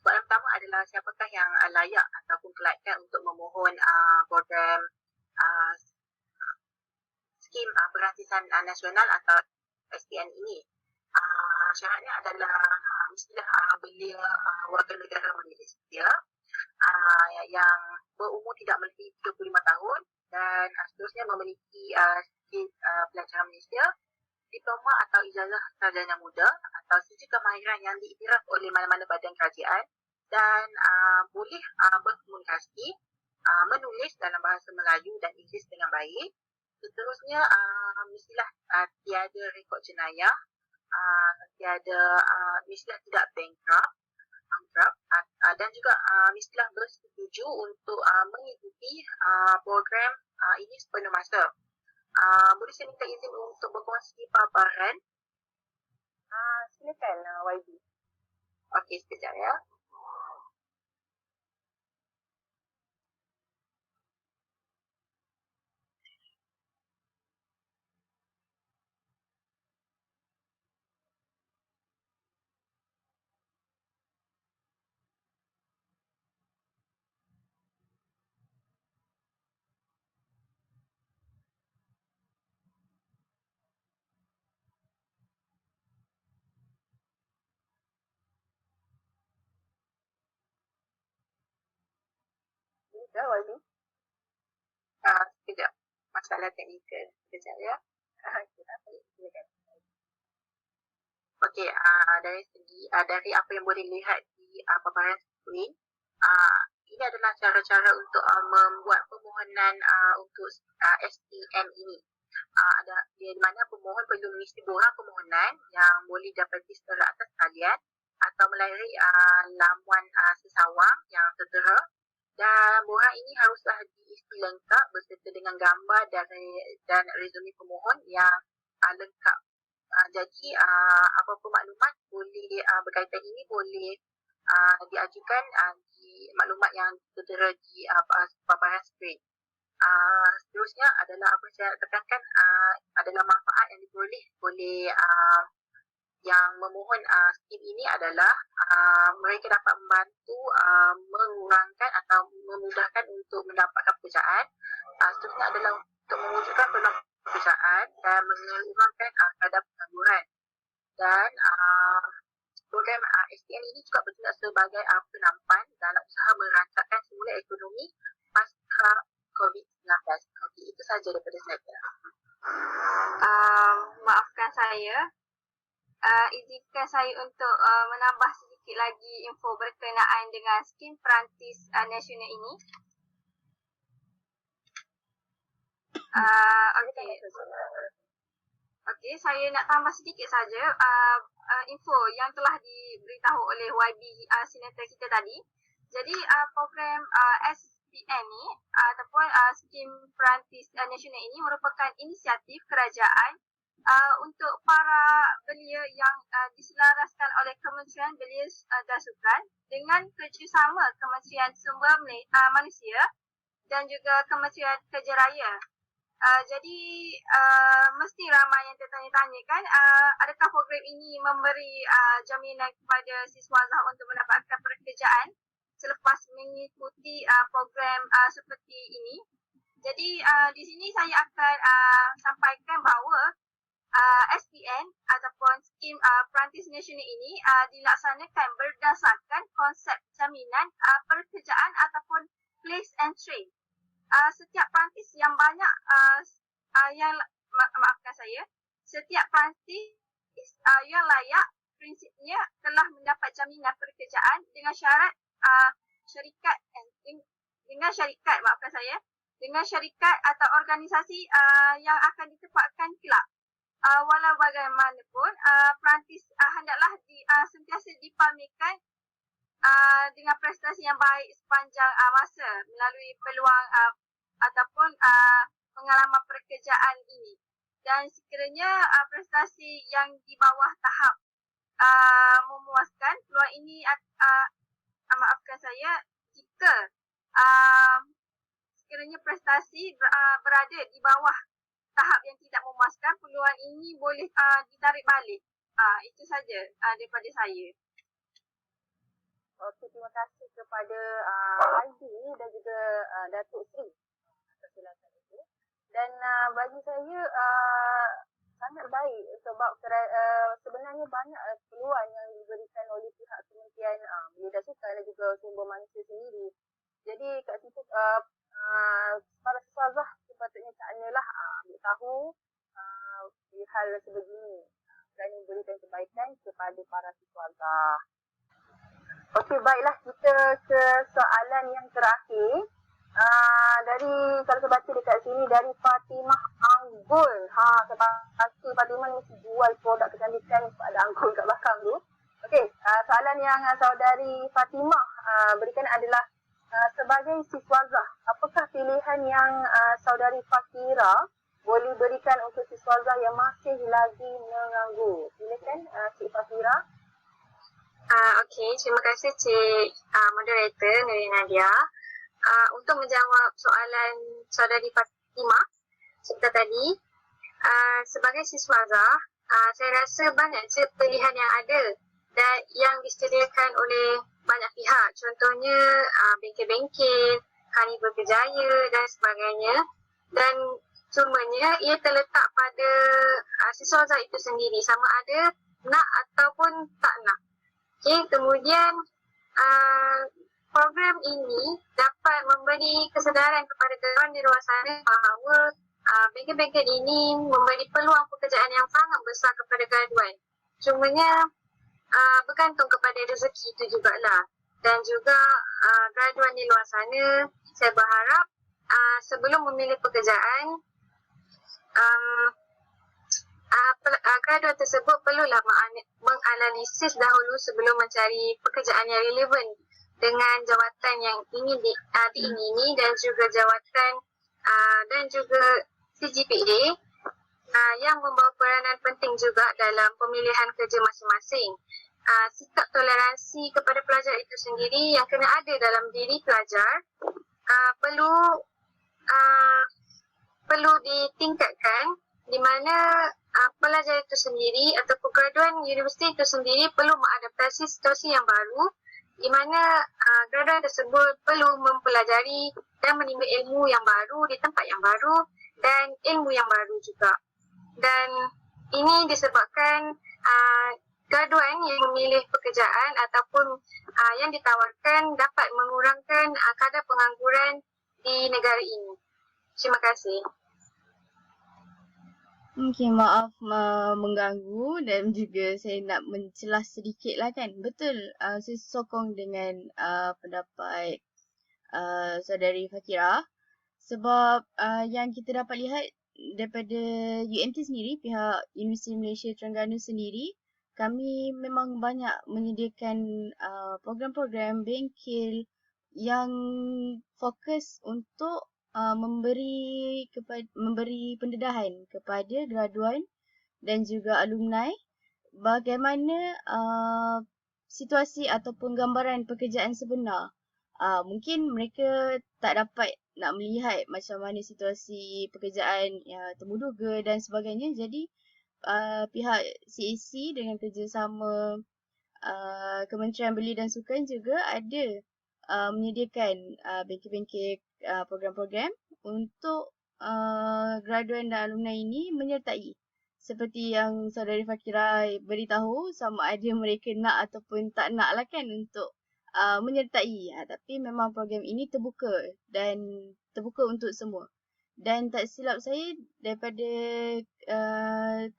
soalan pertama adalah siapakah yang layak ataupun kelayakan untuk memohon program skim perantisan nasional atau SPN ini. Syaratnya adalah mestilah belia warga negara Malaysia yang berumur tidak melebihi 35 tahun dan seterusnya memiliki pelajaran Malaysia, diploma atau ijazah sarjana muda atau sijil kemahiran yang diiktiraf oleh mana-mana badan kerajaan dan boleh berkomunikasi, menulis dalam bahasa Melayu dan Inggeris dengan baik. Seterusnya mestilah tiada rekod jenayah, mestilah tidak bankrupt dan juga mestilah bersetuju untuk mengikuti program ini sepenuh masa. Boleh saya minta izin untuk berkongsi paparan? Silakan YB. Okey, sekejap ya. ke YB? Sekejap. Masalah teknikal. Sekejap ya. Kita silakan. Okey, dari segi dari apa yang boleh lihat di paparan skrin, ini adalah cara-cara untuk membuat permohonan untuk STM ini. Ada di mana pemohon perlu mengisi borang permohonan yang boleh dapati secara atas talian atau melalui laman sesawang yang tertera, dan borang ini haruslah diisi lengkap berserta dengan gambar dan resume pemohon yang lengkap. Jadi apa-apa maklumat boleh berkaitan ini boleh diajukan di maklumat yang tertera di paparan skrin. Seterusnya adalah apa saya nak tekankan adalah manfaat yang diperoleh oleh yang memohon skim ini adalah mereka dapat membantu mengurangkan atau memudahkan untuk mendapatkan pekerjaan. Seterusnya adalah untuk mewujudkan peluang pekerjaan dan mengurangkan kadar pengangguran. Dan program STM ini juga bertindak sebagai penampan dalam usaha merancangkan semula ekonomi pasca COVID-19. Okey, itu sahaja daripada saya. Maafkan saya. Izinkan saya untuk menambah sedikit lagi info berkenaan dengan skim perantis nasional ini. Okey, saya nak tambah sedikit saja info yang telah diberitahu oleh YB senator kita tadi. Jadi program SPN ni ataupun skim perantis nasional ini merupakan inisiatif kerajaan untuk para belia yang diselaraskan oleh Kementerian Belia dan Sukan dengan kerjasama Kementerian Sumber Manusia dan juga Kementerian Kerja Raya. Jadi mesti ramai yang tertanya-tanya kan, adakah program ini memberi jaminan kepada siswaza untuk mendapatkan pekerjaan selepas mengikuti program seperti ini. Jadi di sini saya akan sampaikan bahawa SPN ataupun skim perantis nasional ini dilaksanakan berdasarkan konsep jaminan pekerjaan ataupun place and train. Setiap perantis yang banyak maafkan saya, setiap perantis yang layak prinsipnya telah mendapat jaminan pekerjaan dengan syarat dengan syarikat atau organisasi yang akan ditempatkan kelak. Walau bagaimanapun, perantis hendaklah sentiasa dipamerkan dengan prestasi yang baik sepanjang masa melalui peluang ataupun pengalaman pekerjaan ini. Dan sekiranya prestasi yang di bawah tahap memuaskan, peluang ini maafkan saya, jika sekiranya prestasi berada di bawah tahap yang tidak memuaskan, peluang ini boleh ditarik balik. Itu saja daripada saya. Okey, terima kasih kepada YB dan juga Datuk Sri atas silakan itu. Dan bagi saya sangat baik sebab sebenarnya banyak peluang yang diberikan oleh pihak Kementerian Belia dan Sukan dan juga Sumber Manusia sendiri. Jadi kat situ para siswazah sepatutnya taknalah ambil tahu hal sebegini dan memberikan kebaikan kepada para siswazah. Okey, baiklah, kita ke soalan yang terakhir. Dari kalau saya baca dekat sini dari Fatimah Anggul. Saya pasti Fatimah ni mesti jual produk kecantikan ada Anggul kat belakang tu. Okey, soalan yang saudari Fatimah berikan adalah sebagai siswazah, apakah pilihan yang saudari Fakira boleh berikan untuk siswazah yang masih lagi menganggur? Silakan Cik Fakira. Okey, terima kasih Cik Moderator Nuri Nadia. Untuk menjawab soalan saudari Fatimah serta tadi, sebagai siswazah, saya rasa banyak je pilihan yang ada dan yang disediakan oleh banyak pihak. Contohnya bengkel-bengkel, Carnival Berjaya dan sebagainya. Dan cumanya ia terletak pada siswazah itu sendiri, sama ada nak ataupun tak nak. Okay, kemudian program ini dapat memberi kesedaran kepada graduan di luar sana bahawa bengkel-bengkel ini memberi peluang pekerjaan yang sangat besar kepada graduan. Cumanya bergantung kepada rezeki itu jugalah. Dan juga graduan di luar sana, saya berharap sebelum memilih pekerjaan, graduan tersebut perlulah menganalisis dahulu sebelum mencari pekerjaan yang relevan dengan jawatan yang ingin diingini dan juga jawatan dan juga CGPA yang membawa peranan penting juga dalam pemilihan kerja masing-masing. Sikap toleransi kepada pelajar itu sendiri yang kena ada dalam diri pelajar perlu ditingkatkan, di mana pelajar itu sendiri atau graduan universiti itu sendiri perlu mengadaptasi situasi yang baru, di mana graduan tersebut perlu mempelajari dan menimba ilmu yang baru di tempat yang baru dan ilmu yang baru juga. Dan ini disebabkan graduan yang memilih pekerjaan ataupun yang ditawarkan dapat mengurangkan kadar pengangguran di negara ini. Terima kasih. Okay, maaf mengganggu dan juga saya nak mencelah sedikit lah kan. Betul, saya sokong dengan pendapat saudari Fakira. Sebab yang kita dapat lihat daripada UMT sendiri, pihak Universiti Malaysia Terengganu sendiri, kami memang banyak menyediakan program-program bengkel yang fokus untuk memberi pendedahan kepada graduan dan juga alumni bagaimana situasi ataupun gambaran pekerjaan sebenar. Mungkin mereka tak dapat nak melihat macam mana situasi pekerjaan temuduga dan sebagainya. Jadi pihak CAC dengan kerjasama Kementerian Belia dan Sukan juga ada menyediakan bengkel-bengkel program-program untuk graduan dan alumni ini menyertai. Seperti yang saudari Fakira beritahu, sama ada mereka nak ataupun tak nak lah kan untuk menyertai. Tapi memang program ini terbuka dan terbuka untuk semua. Dan tak silap saya, daripada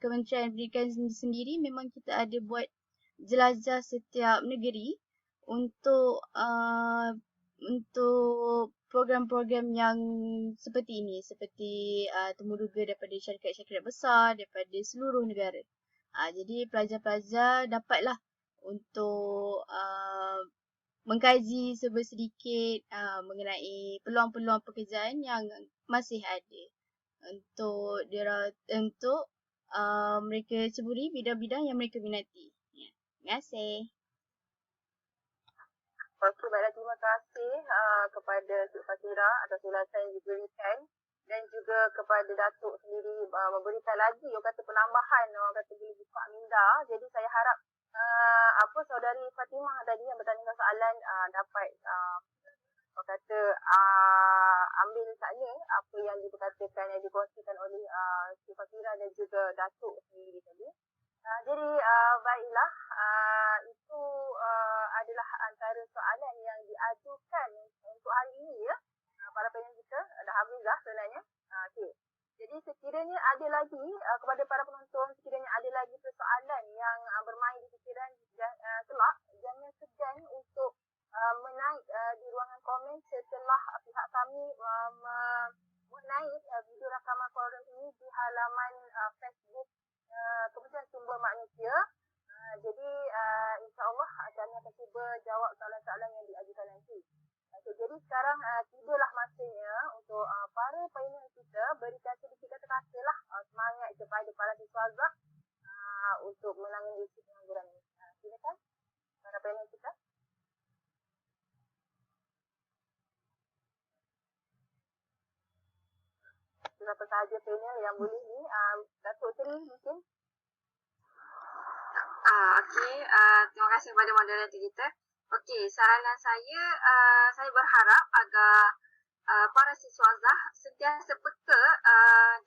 Kementerian Pendidikan sendiri memang kita ada buat jelajah setiap negeri untuk program-program yang seperti ini, seperti temuduga daripada syarikat-syarikat besar daripada seluruh negara. Jadi pelajar-pelajar dapatlah untuk mengkaji sedikit mengenai peluang-peluang pekerjaan yang masih ada untuk mereka ceburi bidang-bidang yang mereka minati. Terima kasih. Okey, baiklah, terima kasih kepada Cik Fakira atas ulasan yang diberikan dan juga kepada Datuk sendiri memberikan lagi penambahan boleh buka minda. Jadi saya harap saudari Fatimah tadi yang bertanya soalan dapat ambil sana apa yang diperkatakan yang dikongsikan oleh Cik Fakira dan juga Datuk sendiri tadi. Jadi baiklah, itu adalah antara soalan yang diajukan untuk hari ini ya. Para penyanyi kita dah habislah sebenarnya. Okey. Jadi sekiranya ada lagi kepada para penonton, sekiranya ada lagi persoalan yang bermain di fikiran kelak, jangan segan untuk menaik di ruangan komen setelah pihak kami menaik video rakaman program ini di halaman Facebook Kementerian Sumber Manusia. Jadi insya-Allah kami akan cuba jawab soalan-soalan yang diajukan nanti. Okay, jadi sekarang tibalah masanya untuk para pioneer kita berikan sedikit kata-kata lah semangat kepada para siswa untuk menangani isu pengangguran ini. Silakan para pioneer kita. Siapa sahaja pioneer yang boleh ni, Datuk Seri mungkin. Okey, terima kasih kepada moderator kita. Okey, saranan saya berharap agar para siswa sentiasa peka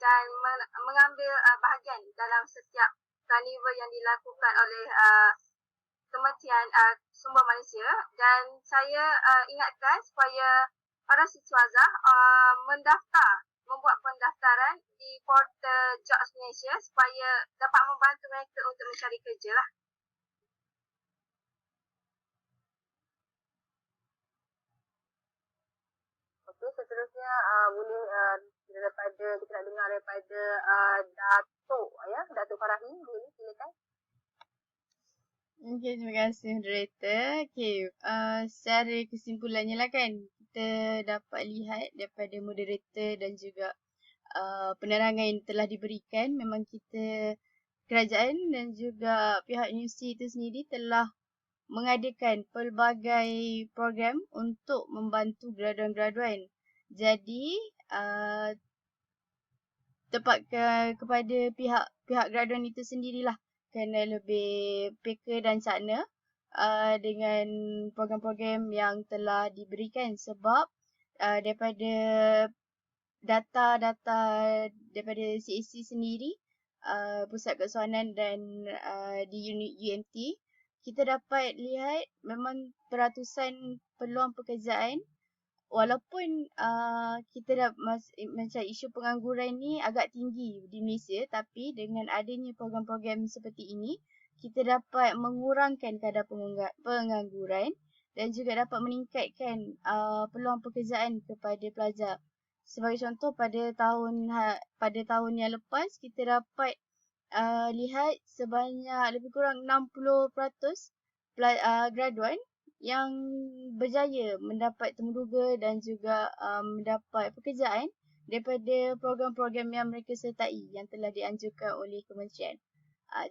dan mengambil bahagian dalam setiap karnival yang dilakukan oleh Kementerian Sumber Malaysia, dan saya ingatkan supaya para siswazah membuat pendaftaran di portal Jobs Malaysia supaya dapat membantu mereka untuk mencari kerja lah. Okey, seterusnya boleh kita nak dengar daripada Datuk Datuk Farahi, boleh silakan. Okay, terima kasih moderator. Okay, secara kesimpulannya lah kan, kita dapat lihat daripada moderator dan juga penerangan yang telah diberikan, memang kita, kerajaan dan juga pihak universiti itu sendiri telah mengadakan pelbagai program untuk membantu graduan-graduan. Jadi, tepat kepada pihak graduan itu sendirilah kena lebih peka dan cakna dengan program-program yang telah diberikan, sebab daripada data-data daripada CAC sendiri, Pusat Kesuanan dan di unit UMT, kita dapat lihat memang peratusan peluang pekerjaan, walaupun kita macam isu pengangguran ni agak tinggi di Malaysia, tapi dengan adanya program-program seperti ini, kita dapat mengurangkan kadar pengangguran dan juga dapat meningkatkan peluang pekerjaan kepada pelajar. Sebagai contoh, pada tahun yang lepas, kita dapat lihat sebanyak lebih kurang 60% graduan yang berjaya mendapat temuduga dan juga mendapat pekerjaan daripada program-program yang mereka sertai yang telah dianjurkan oleh kementerian.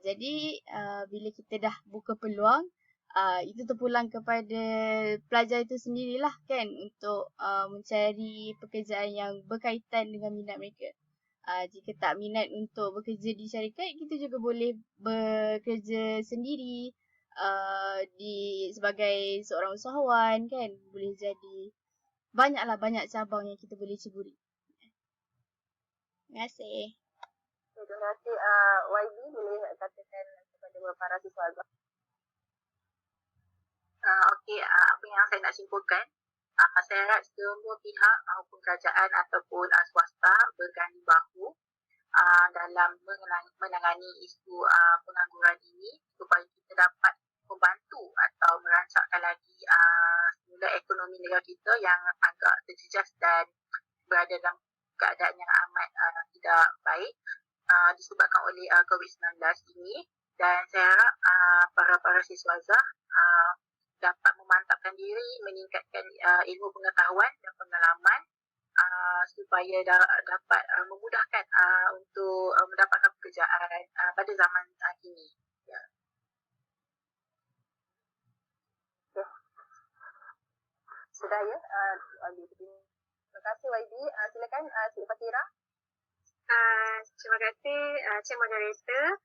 Jadi bila kita dah buka peluang, itu terpulang kepada pelajar itu sendirilah kan untuk mencari pekerjaan yang berkaitan dengan minat mereka. Jika tak minat untuk bekerja di syarikat, kita juga boleh bekerja sendiri sebagai seorang usahawan kan. Boleh jadi banyak cabang yang kita boleh ceburi. Terima kasih. Terima kasih. YB boleh katakan kepada para siswa. Okey, apa yang saya nak simpulkan, saya harap semua pihak maupun kerajaan ataupun swasta berganding bahu dalam menangani isu pengangguran ini supaya kita dapat membantu atau merancangkan lagi semula ekonomi negara kita yang agak terjejas dan berada dalam keadaan yang amat tidak baik disebabkan oleh COVID-19 ini. Dan saya harap para siswazah dapat memantapkan diri, meningkatkan ilmu pengetahuan dan pengalaman supaya dapat memudahkan untuk mendapatkan pekerjaan pada zaman kini. Ya. Sudah ya. Terima kasih YB. Silakan Cik Fatira. Terima kasih Cik Moderator.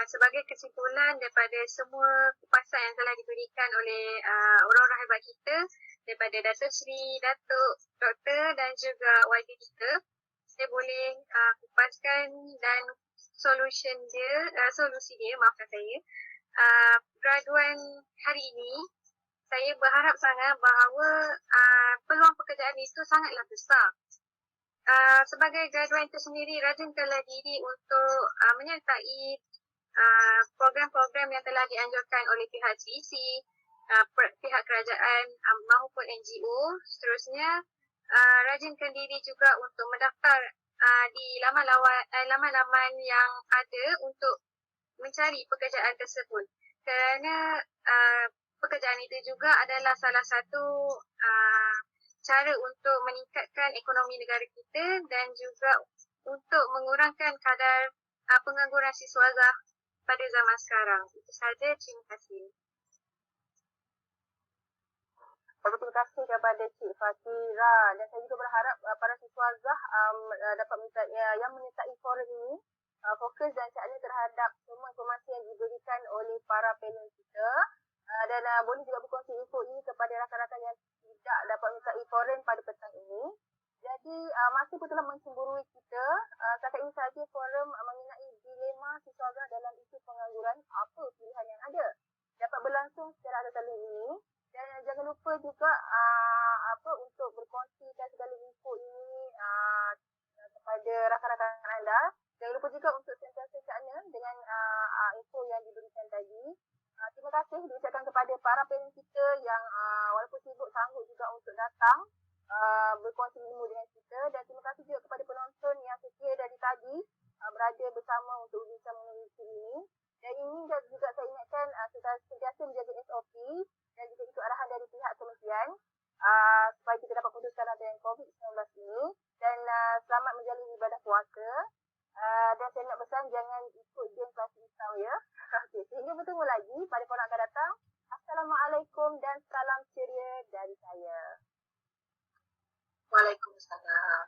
Sebagai kesimpulan daripada semua kupasan yang telah diberikan oleh orang-orang hebat kita, daripada Datuk Seri, Datuk Doktor dan juga YB kita, saya boleh kupaskan dan solusi dia, maafkan saya. Graduan hari ini, saya berharap sangat bahawa peluang pekerjaan itu sangatlah besar. Sebagai graduan itu sendiri, rajinkanlah diri untuk menyertai program-program yang telah dianjurkan oleh pihak CEC, pihak kerajaan maupun NGO. Seterusnya, rajinkan diri juga untuk mendaftar di laman-laman yang ada untuk mencari pekerjaan tersebut. Kerana pekerjaan itu juga adalah salah satu cara untuk meningkatkan ekonomi negara kita dan juga untuk mengurangkan kadar pengangguran siswazah pada zaman sekarang. Itu sahaja. Terima kasih. Terima kasih kepada Cik Fatira, dan saya juga berharap para siswazah dapat menyertai forum ini fokus dan cakna terhadap semua informasi yang diberikan oleh para panel kita, dan boleh juga berkongsi info ini kepada rakan-rakan yang tidak dapat menyertai forum pada petang ini. Jadi masa pun telah mencemburui kita. Setakat ini sahaja forum mengenai dilema siswazah dalam isu pengangguran, apa pilihan yang ada. Dapat berlangsung secara ada-ada ini. Dan jangan lupa juga untuk berkongsikan segala info ini kepada rakan-rakan anda. Jangan lupa juga untuk sentiasa cakna dengan info yang diberikan tadi. Terima kasih diucapkan kepada para parent kita yang walaupun sibuk sanggup juga untuk datang berkongsi ilmu dengan kita, dan terima kasih juga kepada penonton yang setia dari tadi berada bersama untuk bincang mengenai isu ini. Dan ini juga saya ingatkan sentiasa menjaga SOP dan juga ikut arahan dari pihak kementerian supaya kita dapat putuskan rantai COVID-19 ini, dan selamat menjalani ibadah puasa. Dan saya nak pesan jangan ikut geng plastik hitam ya. Okay, sehingga bertemu lagi pada forum akan datang. Assalamualaikum dan salam ceria dari saya. Waalaikumsalam.